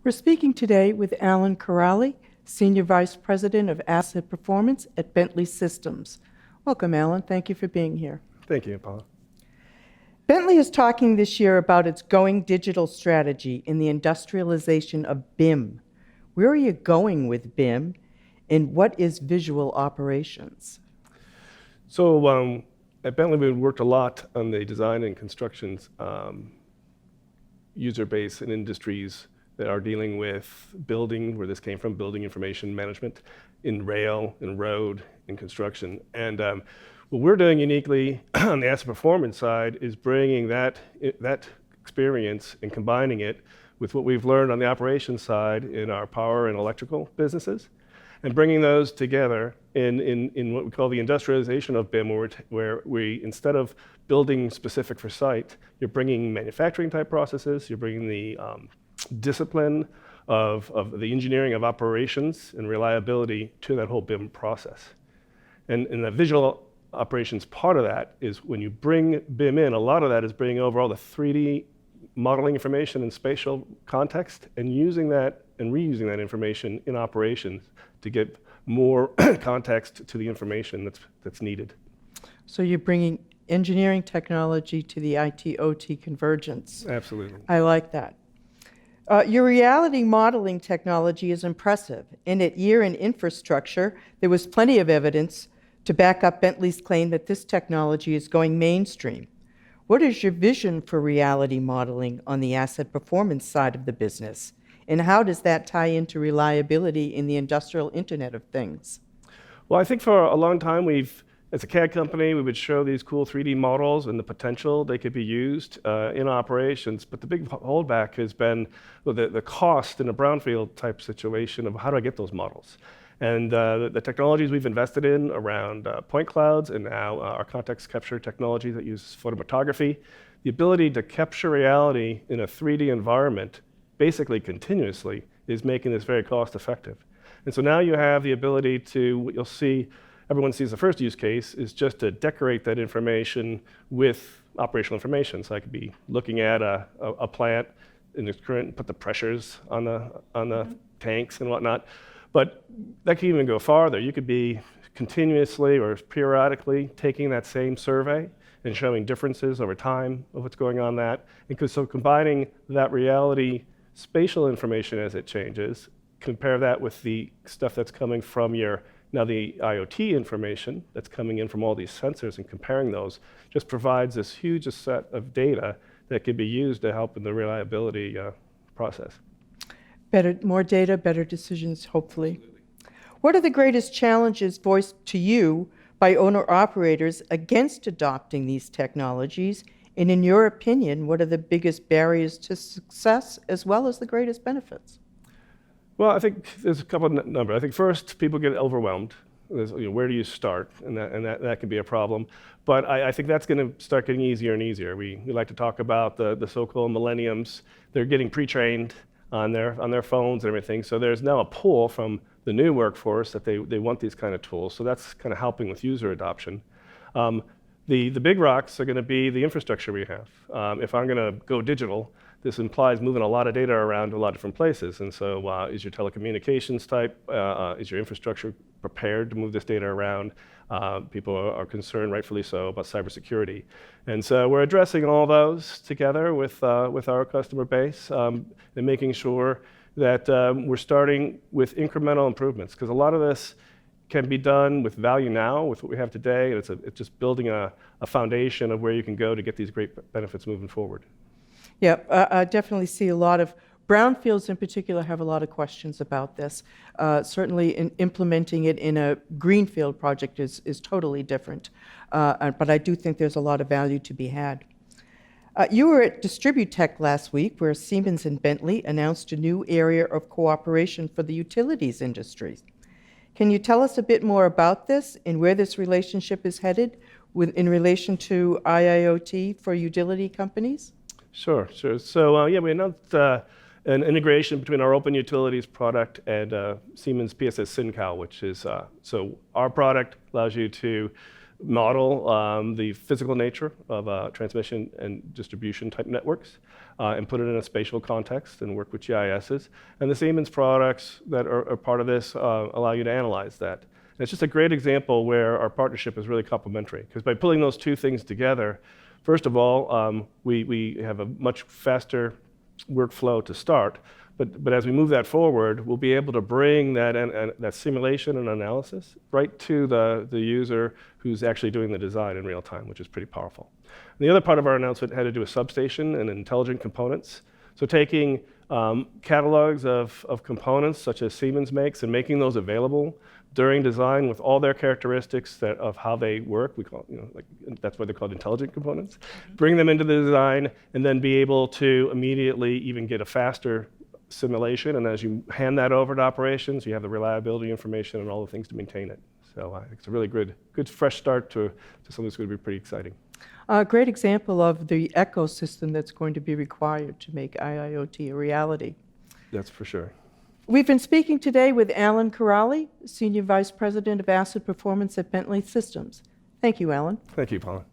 We're speaking today with Alan Corrali, Senior Vice President of Asset Performance at Bentley Systems. Welcome, Alan. Thank you for being here. Thank you, Paula. Bentley is talking this year about its going digital strategy in the industrialization of BIM. Where are you going with BIM, and what is visual operations? So at Bentley, we worked a lot on the design and construction's user base and industries that are dealing with building, where this came from, building information management, in rail, in road, in construction. And what we're doing uniquely on the asset performance side is bringing that experience and combining it with what we've learned on the operations side in our power and electrical businesses, and bringing those together in what we call the industrialization of BIM, where we, instead of building specific for site, you're bringing manufacturing type processes, you're bringing the discipline of the engineering of operations and reliability to that whole BIM process. And the visual operations part of that is when you bring BIM in, a lot of that is bringing over all the 3D modeling information and spatial context and using that and reusing that information in operations to get more context to the information that's needed. So you're bringing engineering technology to the IT-OT convergence. Absolutely. I like that. Your reality modeling technology is impressive, and at Year in Infrastructure, there was plenty of evidence to back up Bentley's claim that this technology is going mainstream. What is your vision for reality modeling on the asset performance side of the business, and how does that tie into reliability in the industrial Internet of Things? Well, I think for a long time as a CAD company, we would show these cool 3D models and the potential they could be used in operations, but the big holdback has been the cost in a brownfield type situation of how do I get those models? And the technologies we've invested in around point clouds and now our context capture technology that use photophotography, the ability to capture reality in a 3D environment basically continuously is making this very cost effective. And so now you have the ability to, what you'll see, everyone sees the first use case is just to decorate that information with operational information. So I could be looking at a plant in its current, put the pressures on the tanks and whatnot. But that can even go farther. You could be continuously or periodically taking that same survey and showing differences over time of what's going on that. And so combining that reality spatial information as it changes, compare that with the stuff that's coming from now the IoT information that's coming in from all these sensors, and comparing those just provides this huge set of data that can be used to help in the reliability process. More data, better decisions, hopefully. Absolutely. What are the greatest challenges voiced to you by owner-operators against adopting these technologies? And in your opinion, what are the biggest barriers to success as well as the greatest benefits? Well, I think there's a couple of numbers. I think first, people get overwhelmed. Where do you start? And that can be a problem. But I think that's going to start getting easier and easier. We like to talk about the so-called millenniums. They're getting pre-trained on their phones and everything. So there's now a pull from the new workforce that they want these kind of tools. So that's kind of helping with user adoption. The big rocks are going to be the infrastructure we have. If I'm going to go digital, this implies moving a lot of data around to a lot of different places. And so is your telecommunications type, is your infrastructure prepared to move this data around? People are concerned, rightfully so, about cybersecurity. And so we're addressing all those together with our customer base and making sure that we're starting with incremental improvements, because a lot of this can be done with value now, with what we have today, and it's just building a foundation of where you can go to get these great benefits moving forward. Yeah, I definitely see a lot of brownfields in particular have a lot of questions about this. Certainly implementing it in a greenfield project is totally different, but I do think there's a lot of value to be had. You were at Distributech last week, where Siemens and Bentley announced a new area of cooperation for the utilities industry. Can you tell us a bit more about this and where this relationship is headed in relation to IIoT for utility companies? Sure. So we announced an integration between our Open Utilities product and Siemens PSS SynCal, which is, so our product allows you to model the physical nature of transmission and distribution type networks and put it in a spatial context and work with GISs. And the Siemens products that are part of this allow you to analyze that. And it's just a great example where our partnership is really complementary, because by pulling those two things together, first of all, we have a much faster workflow to start, but as we move that forward, we'll be able to bring that simulation and analysis right to the user who's actually doing the design in real time, which is pretty powerful. And the other part of our announcement had to do with substation and intelligent components. So taking catalogs of components such as Siemens makes and making those available during design with all their characteristics of how they work. We call, that's why they're called intelligent components. Bring them into the design and then be able to immediately even get a faster simulation. And as you hand that over to operations, you have the reliability information and all the things to maintain it. So I think it's a really good fresh start to something that's going to be pretty exciting. A great example of the ecosystem that's going to be required to make IIoT a reality. That's for sure. We've been speaking today with Alan Corrali, Senior Vice President of Asset Performance at Bentley Systems. Thank you, Alan. Thank you, Paula.